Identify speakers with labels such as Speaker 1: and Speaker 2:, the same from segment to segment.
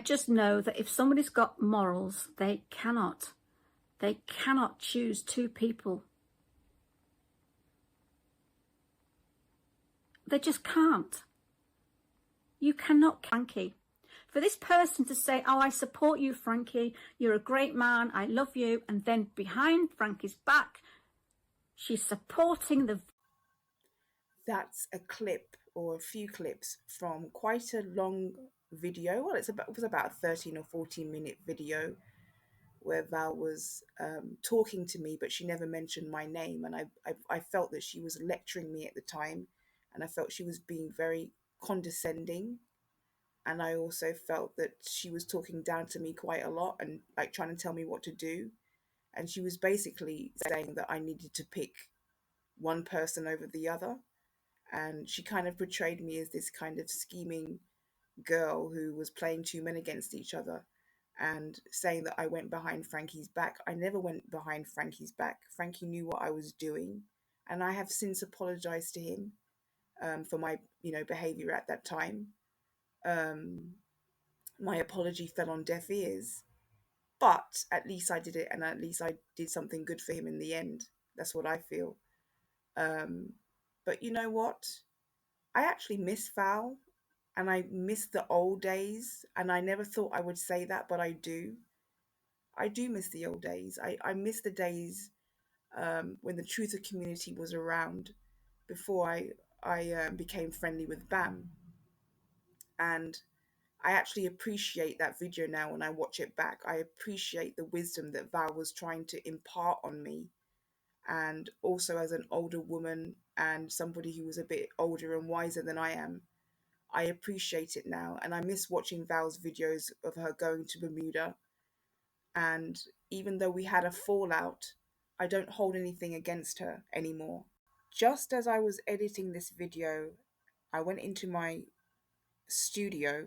Speaker 1: just know that if somebody's got morals, they cannot choose two people. They just can't. You cannot, Frankie. For this person to say, oh, I support you, Frankie, you're a great man, I love you, and then behind Frankie's back, she's supporting the...
Speaker 2: That's a clip or a few clips from quite a long video. Well, it was about a 13 or 14-minute video where Val was talking to me, but she never mentioned my name. And I felt that she was lecturing me at the time, and I felt she was being very condescending. And I also felt that she was talking down to me quite a lot and like trying to tell me what to do. And she was basically saying that I needed to pick one person over the other. And she kind of portrayed me as this kind of scheming girl who was playing two men against each other and saying that I went behind Frankie's back. I never went behind Frankie's back. Frankie knew what I was doing, and I have since apologized to him for my, behavior at that time. Um, my apology fell on deaf ears, but at least I did it, and at least I did something good for him in the end. That's what I feel. Um, but you know what? I actually miss Val, and I miss the old days. And I never thought I would say that, but I do. I do miss the old days. I miss the days when the truther community was around before I became friendly with Bam. And I actually appreciate that video now when I watch it back. I appreciate the wisdom that Val was trying to impart on me. And also, as an older woman and somebody who was a bit older and wiser than I am, I appreciate it now. And I miss watching Val's videos of her going to Bermuda. And even though we had a fallout, I don't hold anything against her anymore. Just as I was editing this video, I went into my studio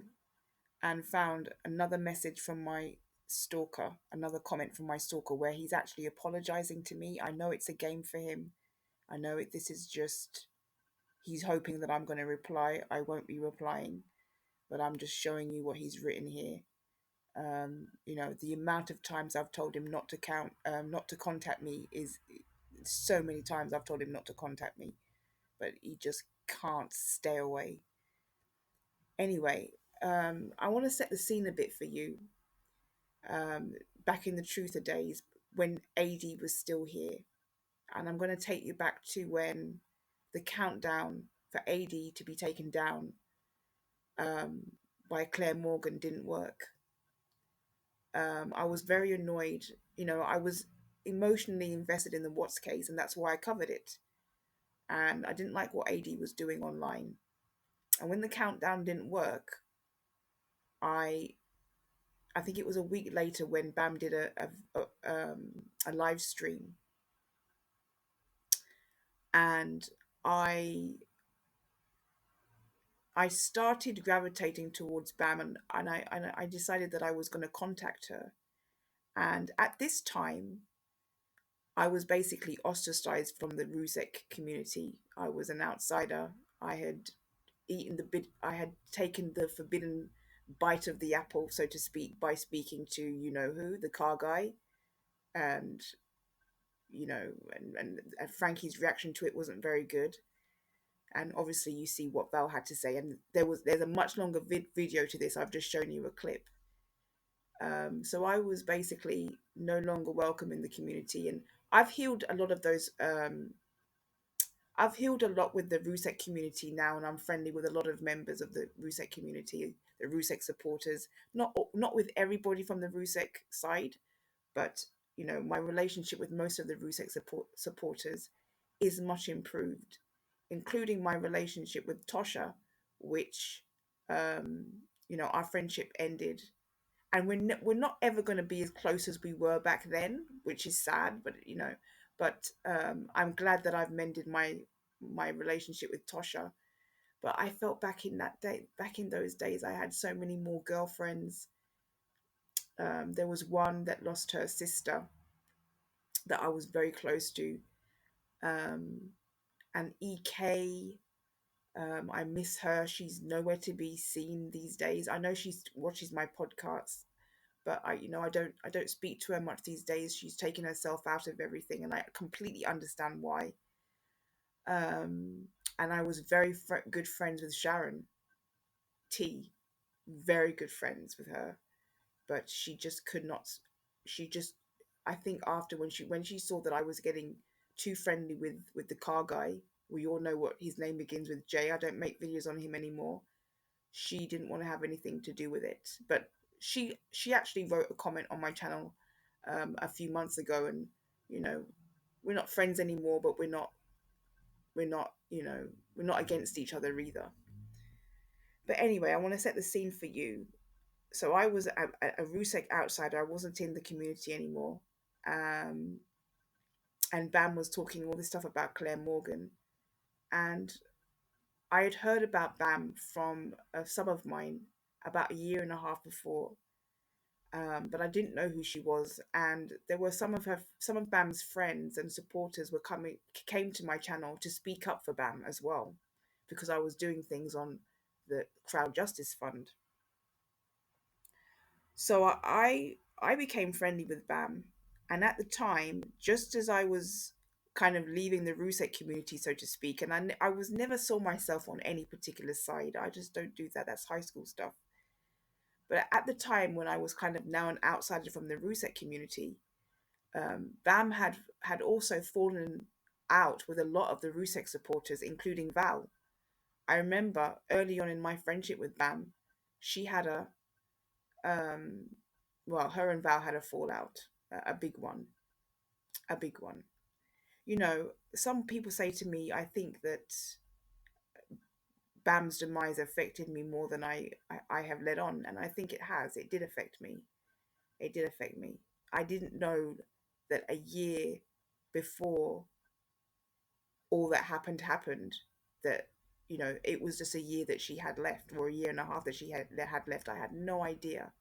Speaker 2: and found another message from my stalker, another comment from my stalker where he's actually apologizing to me. I know it's a game for him. I know this is just, he's hoping that I'm going to reply. I won't be replying, but I'm just showing you what he's written here. The amount of times I've told him not to contact me is so many times I've told him not to contact me, but he just can't stay away. Anyway, I want to set the scene a bit for you. Back in the Truther days when AD was still here, and I'm going to take you back to when the countdown for AD to be taken down um, by Claire Morgan didn't work. I was very annoyed. I was emotionally invested in the Watts case, and that's why I covered it. And I didn't like what AD was doing online. And when the countdown didn't work, I I think it was a week later when Bam did a live stream, and I started gravitating towards Bam, and I decided that I was going to contact her. And at this time, I was basically ostracized from the Rusek community. I was an outsider. I had I had taken the forbidden bite of the apple, so to speak, by speaking to you know who, the car guy, and and Frankie's reaction to it wasn't very good. And obviously, you see what Val had to say, and there's a much longer video to this. I've just shown you a clip. So I was basically no longer welcome in the community, and I've healed a lot of those. I've healed a lot with the Rusek community now, and I'm friendly with a lot of members of the Rusek community, the Rusek supporters. Not with everybody from the Rusek side, but my relationship with most of the Rusek supporters is much improved, including my relationship with Tosha, which our friendship ended, and we're not ever going to be as close as we were back then, which is sad, but I'm glad that I've mended my relationship with Tosha. But I felt back in those days, I had so many more girlfriends. There was one that lost her sister that I was very close to, um, and EK. I miss her. She's nowhere to be seen these days. I know she watches my podcasts, but I don't speak to her much these days. She's taken herself out of everything, and I completely understand why. Um, and I was very good friends with Sharon T, very good friends with her, but she just could not. She just, I think after when she saw that I was getting too friendly with the car guy, we all know what his name begins with J. I don't make videos on him anymore. She didn't want to have anything to do with it, but she actually wrote a comment on my channel a few months ago, and you know we're not friends anymore, but we're not against each other either. But anyway, I want to set the scene for you. So I was a Rusek outsider. I wasn't in the community anymore. Um, and Bam was talking all this stuff about Claire Morgan. And I had heard about Bam from a sub of mine about a year and a half before. But I didn't know who she was. And there were some of Bam's friends and supporters came to my channel to speak up for Bam as well, because I was doing things on the Crowd Justice Fund. So I became friendly with Bam, and at the time, just as I was kind of leaving the Rusek community, so to speak, and I was never saw myself on any particular side. I just don't do that. That's high school stuff. But at the time when I was kind of now an outsider from the Rusek community, Bam had also fallen out with a lot of the Rusek supporters, including Val. I remember early on in my friendship with Bam, she had um, her and Val had a fallout, a big one, a big one. Some people say to me, I think that Bam's demise affected me more than I have let on, and I think it has. It did affect me. It did affect me. I didn't know that a year before all that happened, that it was just a year that she had left, or a year and a half that she had left. I had no idea.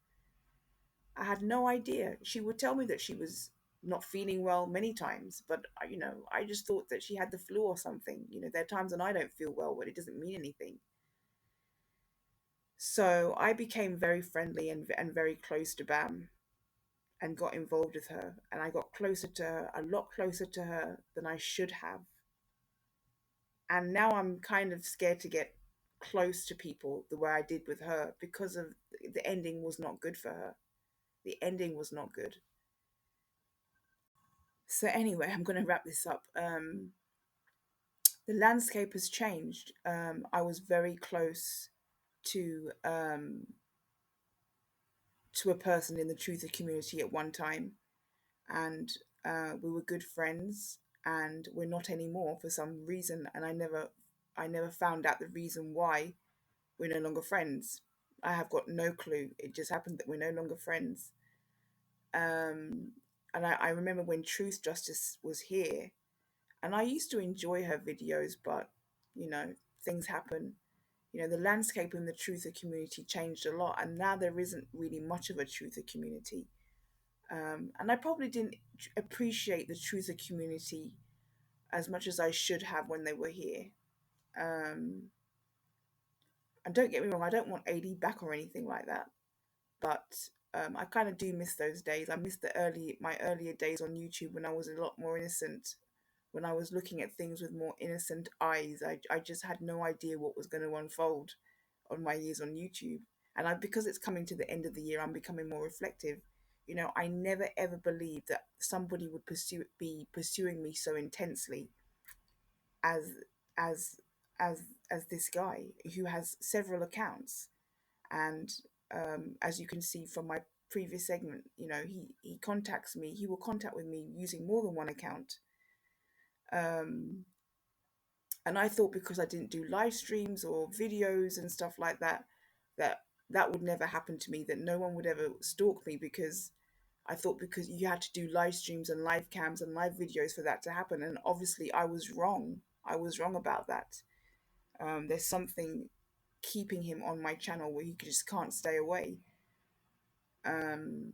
Speaker 2: I had no idea. She would tell me that she was not feeling well many times, but I just thought that she had the flu or something. There are times when I don't feel well, but it doesn't mean anything. So I became very friendly and very close to Bam, and got involved with her, and I got closer to her, a lot closer to her than I should have. And now I'm kind of scared to get close to people the way I did with her, because of the ending was not good for her. The ending was not good. So anyway, I'm going to wrap this up. The landscape has changed. I was very close to a person in the truther community at one time, and we were good friends, and we're not anymore for some reason, and I never found out the reason why we're no longer friends. I have got no clue. It just happened that we're no longer friends. Um, and I remember when Truth Justice was here, and I used to enjoy her videos, but you know, things happen. The landscape in the truther community changed a lot, and now there isn't really much of a truther community. And I probably didn't appreciate the truther community as much as I should have when they were here. Um, and don't get me wrong, I don't want AD back or anything like that, but I kind of do miss those days. I miss my earlier days on YouTube when I was a lot more innocent, when I was looking at things with more innocent eyes. I just had no idea what was going to unfold on my years on YouTube. And because it's coming to the end of the year, I'm becoming more reflective. I never ever believed that somebody would be pursuing me so intensely as as as as this guy who has several accounts. And as you can see from my previous segment, he contacts me. He will contact with me using more than one account. Um, and I thought, because I didn't do live streams or videos and stuff like that, that that would never happen to me, that no one would ever stalk me, because I thought because you had to do live streams and live cams and live videos for that to happen. And obviously I was wrong. I was wrong about that. There's something keeping him on my channel where he just can't stay away. Um,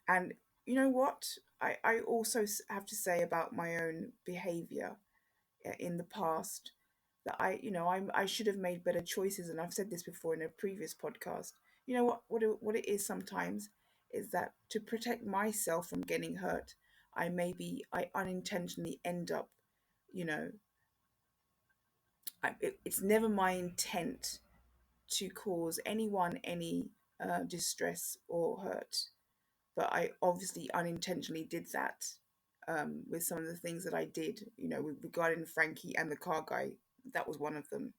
Speaker 2: and you know what? I also have to say about my own behavior in the past. that I should have made better choices, and I've said this before in a previous podcast. You know what it is sometimes is that to protect myself from getting hurt, I unintentionally end up, you know, it's never my intent to cause anyone any distress or hurt, but I obviously unintentionally did that with some of the things that I did. Regarding Frankie and the car guy, that was one of them,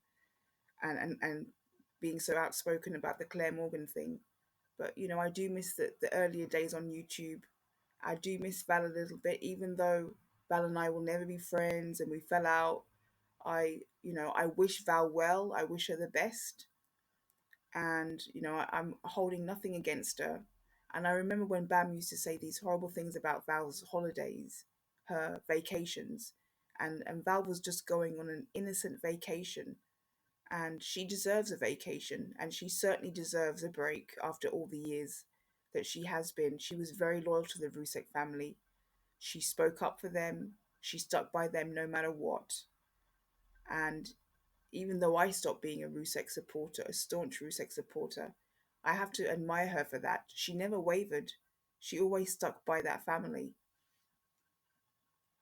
Speaker 2: and being so outspoken about the Claire Morgan thing. But I do miss the earlier days on YouTube. I do miss Val a little bit, even though Val and I will never be friends and we fell out. I wish Val well. I wish her the best, and I'm holding nothing against her. And I remember when Bam used to say these horrible things about Val's holidays, her vacations, and Val was just going on an innocent vacation, and she deserves a vacation, and she certainly deserves a break after all the years that she has been. She was very loyal to the Rusek family. She spoke up for them. She stuck by them no matter what. And even though I stopped being a Rusek supporter, a staunch Rusek supporter, I have to admire her for that. She never wavered. She always stuck by that family.